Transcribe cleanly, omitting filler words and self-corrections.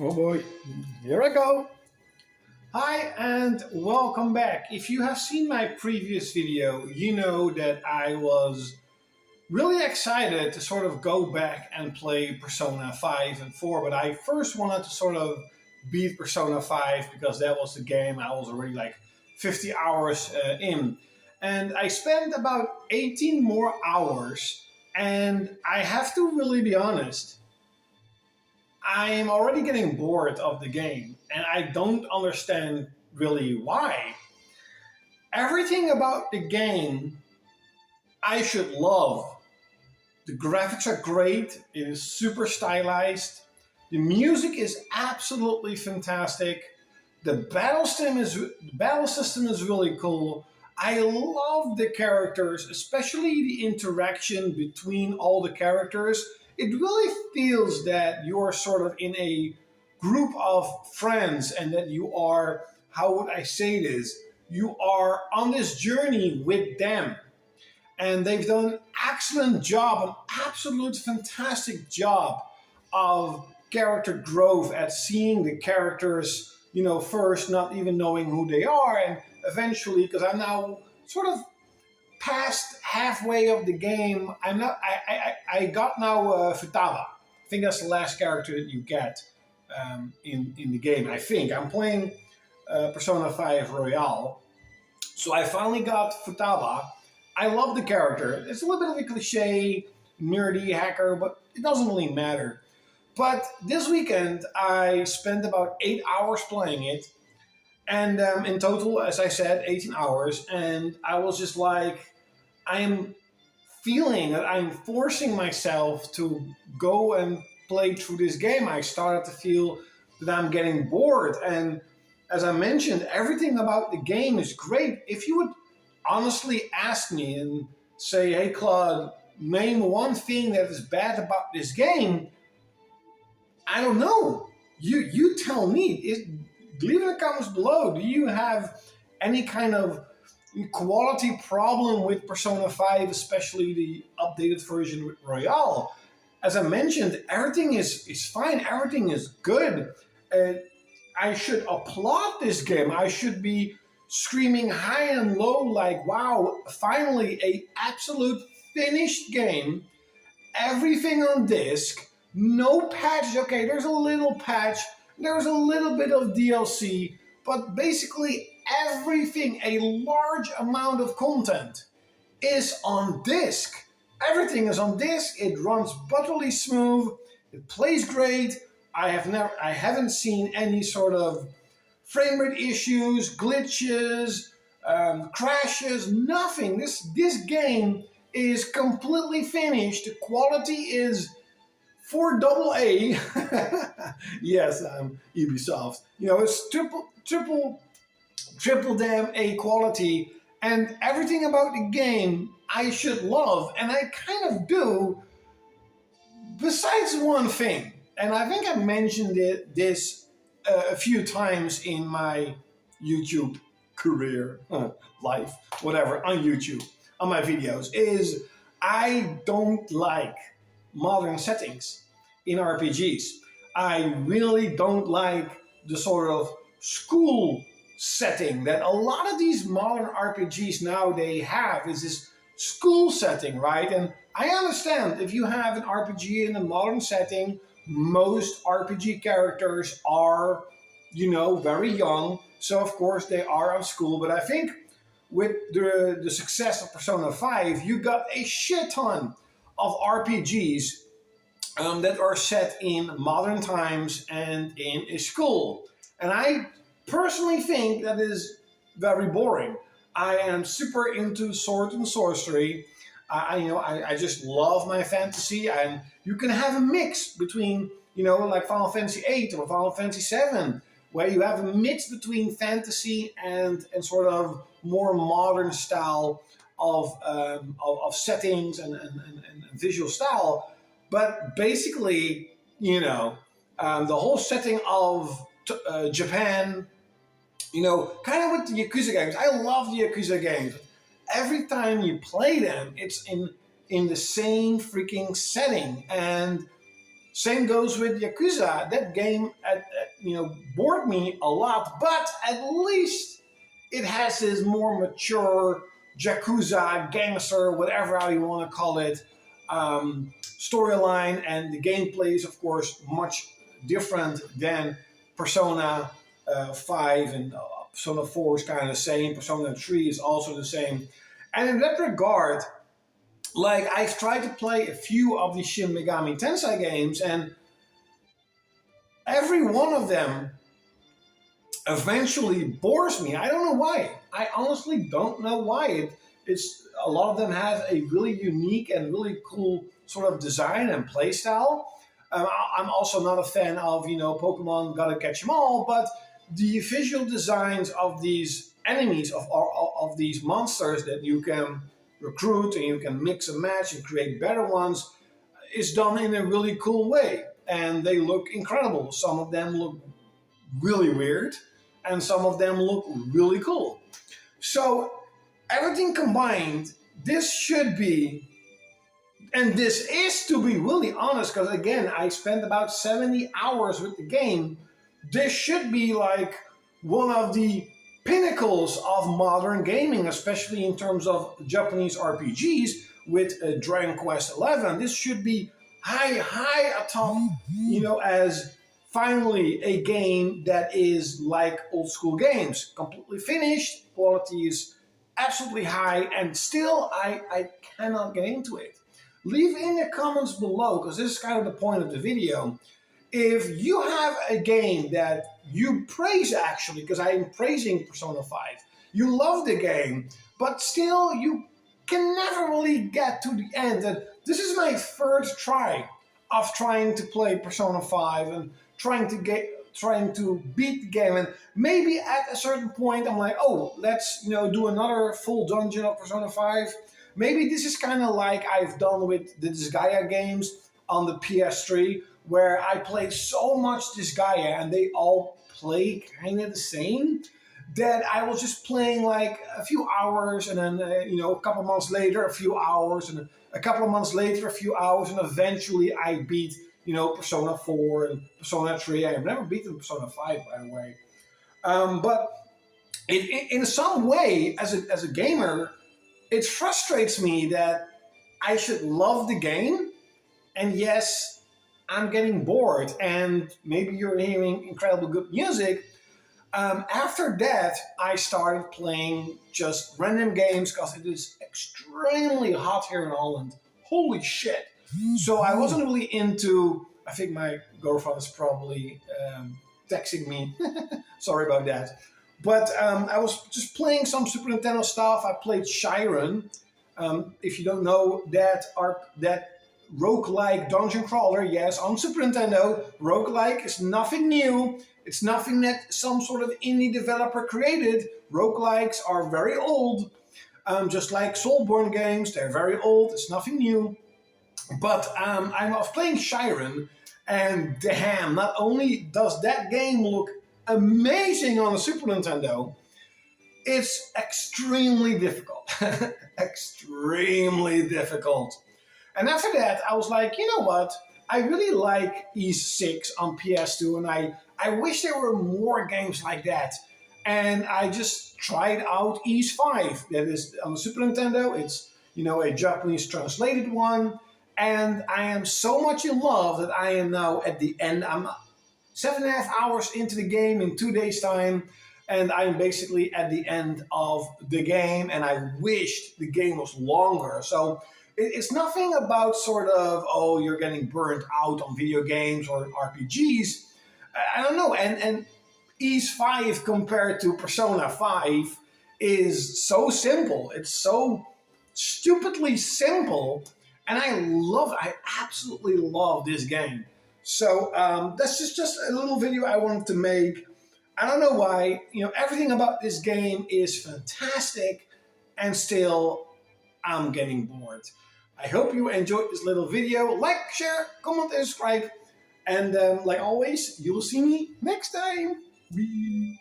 Oh boy, here I go. Hi and welcome back. If you have seen my previous video, you know that I was really excited to sort of go back and play Persona 5 and 4, but I first wanted to sort of beat Persona 5 because that was the game I was already like 50 hours in. And I spent about 18 more hours, and I have to really be honest. I'm already getting bored of the game, and I don't understand really why. Everything about the game I should love. The graphics are great, it is super stylized, the music is absolutely fantastic, the battle system is really cool. I love the characters, especially the interaction between all the characters. It really feels that you're sort of in a group of friends and that you are, how would I say this? You are on this journey with them. And they've done an excellent job, an absolute fantastic job of character growth at seeing the characters, first not even knowing who they are, and eventually, because I'm now sort of past halfway of the game, I got now Futaba. I think that's the last character that you get in the game. I think I'm playing Persona 5 Royale, so I finally got Futaba. I love the character. It's a little bit of a cliche, nerdy hacker, but it doesn't really matter. But this weekend, I spent about 8 hours playing it. And in total, as I said, 18 hours. And I was just like, I'm feeling that I'm forcing myself to go and play through this game. I started to feel that I'm getting bored. And as I mentioned, everything about the game is great. If you would honestly ask me and say, hey, Claude, name one thing that is bad about this game, I don't know. You tell me. Leave in the comments below. Do you have any kind of quality problem with Persona 5, especially the updated version with Royale? As I mentioned, everything is fine. Everything is good. I should applaud this game. I should be screaming high and low like, wow, finally a absolute finished game. Everything on disc. No patch. Okay, there's a little patch. There's a little bit of DLC. But basically everything, a large amount of content, is on disc. Everything is on disc. It runs butterly smooth. It plays great. I haven't seen any sort of frame rate issues, glitches, crashes, nothing. This game is completely finished. The quality is for double A. Yes, Ubisoft. It's triple damn A quality, and everything about the game I should love, and I kind of do. Besides one thing, and I think I mentioned this a few times in my YouTube career, life, whatever, on YouTube, on my videos, is I don't like modern settings in RPGs. I really don't like the sort of school setting that a lot of these modern RPGs now they have is this school setting, right? And I understand if you have an RPG in a modern setting, most RPG characters are, very young. So of course they are of school. But I think with the success of Persona 5, you got a shit ton of RPGs that are set in modern times and in a school. And I personally think that is very boring. I am super into sword and sorcery. I just love my fantasy, and you can have a mix between, like Final Fantasy 8 or Final Fantasy 7, where you have a mix between fantasy and sort of more modern style of settings and visual style. But basically, the whole setting of Japan, kind of with the Yakuza games. I love the Yakuza games. Every time you play them, it's in the same freaking setting. And Same goes with Yakuza. That game, bored me a lot, but at least it has this more mature Yakuza, gangster, whatever how you want to call it, storyline, and the gameplay is, of course, much different than Persona 5, and Persona 4 is kind of the same. Persona 3 is also the same. And in that regard, like, I've tried to play a few of the Shin Megami Tensei games, and every one of them eventually bores me. I don't know why. I honestly don't know why. It's a lot of them have a really unique and really cool sort of design and play style. I'm also not a fan of Pokemon Gotta Catch 'Em All, but the visual designs of these enemies of these monsters that you can recruit and you can mix and match and create better ones is done in a really cool way, and they look incredible. Some of them look really weird, and some of them look really cool. So everything combined, this should be, and this is, to be really honest, because again, I spent about 70 hours with the game. This should be like one of the pinnacles of modern gaming, especially in terms of Japanese RPGs with Dragon Quest XI. This should be high atop, as finally a game that is like old school games, completely finished, quality is absolutely high, and still I cannot get into it. Leave in the comments below, because this is kind of the point of the video, if you have a game that you praise, actually, because I am praising Persona 5, you love the game, but still you can never really get to the end. And this is my third try of trying to play Persona 5 and trying to beat the game. And maybe at a certain point I'm like, oh, let's do another full dungeon of Persona 5. Maybe this is kind of like I've done with the Disgaea games on the PS3, where I played so much Disgaea and they all play kind of the same, that I was just playing like a few hours, and then a couple months later a few hours, and a couple of months later a few hours, and eventually I beat Persona 4 and Persona 3. I have never beaten Persona 5, by the way. But in some way, as a gamer, it frustrates me that I should love the game, and yes, I'm getting bored, and maybe you're hearing incredible good music. After that, I started playing just random games because it is extremely hot here in Holland. Holy shit. So I wasn't really into, I think my girlfriend is probably texting me. Sorry about that. But I was just playing some Super Nintendo stuff. I played Shyren. If you don't know, that roguelike dungeon crawler, yes, on Super Nintendo. Roguelike is nothing new. It's nothing that some sort of indie developer created. Roguelikes are very old. Just like Soulborn games, they're very old. It's nothing new. But I was playing Shyren, and damn, not only does that game look amazing on the Super Nintendo, it's extremely difficult. Extremely difficult. And after that, I was like, you know what? I really like Ys 6 on PS2, and I wish there were more games like that. And I just tried out Ys 5. That is on the Super Nintendo. It's, a Japanese translated one. And I am so much in love that I am now at the end. I'm 7.5 hours into the game in 2 days' time. And I'm basically at the end of the game. And I wished the game was longer. So it's nothing about sort of, oh, you're getting burnt out on video games or RPGs. I don't know. And Ys 5 compared to Persona 5 is so simple. It's so stupidly simple. And I absolutely love this game. So that's just a little video I wanted to make. I don't know why. Everything about this game is fantastic. And still, I'm getting bored. I hope you enjoyed this little video. Like, share, comment, and subscribe. And like always, you will see me next time. Bye.